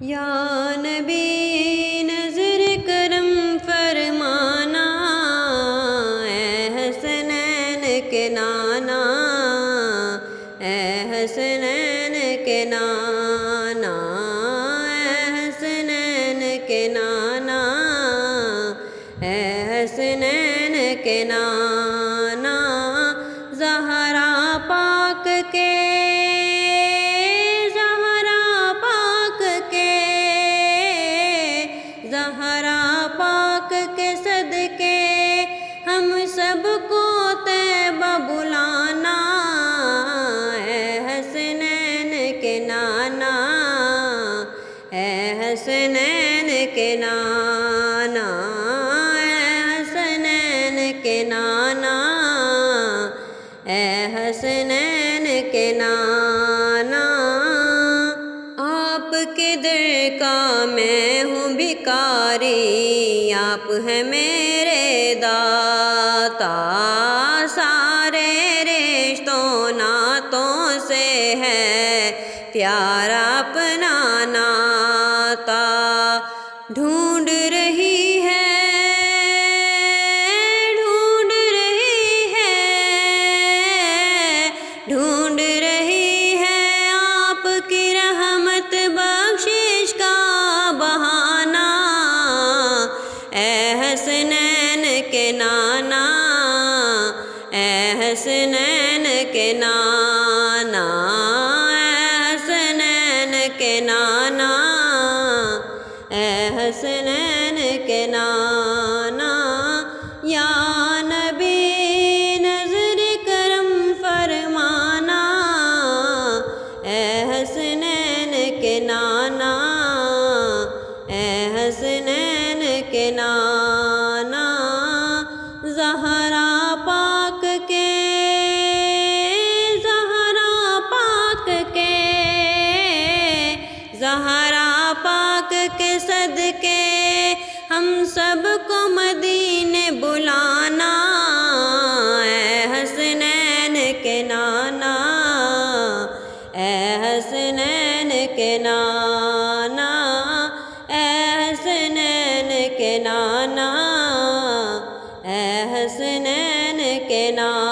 یا نبی نظر کرم فرمانا، اے حسنین کے نانا، اے حسنین کے نانا، اے حسنین کے نانا، اے حسنین کے نانا، زہرا پاک کے زہرا پاک کے صدقے ہم سب کو طیبہ بلانا، اے حسنین کے نانا، اے حسنین کے نانا، اے حسنین کے نانا، اے حسنین کے نانا، آپ کے در کا میں ہوں بھکاری، آپ ہیں میرے داتا، سارے رشتوں ناتوں سے ہے پیارا اپنا ناتا، ڈھونڈ رہی ہے آپ کی رحمت بخشش کا بہانہ، اے حسنین کے نانا، اے حسنین کے نانا، اے حسنین کے نانا، اے حسنین کے نانا، یا نبی نظر کرم فرمانا، اے حسنین کے نانا، اے حسنین کے نانا، زہرا پاک کے زہرا پاک کے صدقے ہم سب کو مدینے بلانا، اے حسنین کے نانا، اے حسنین کے نانا، اے حسنین کے نانا، اے حسنین کے نانا۔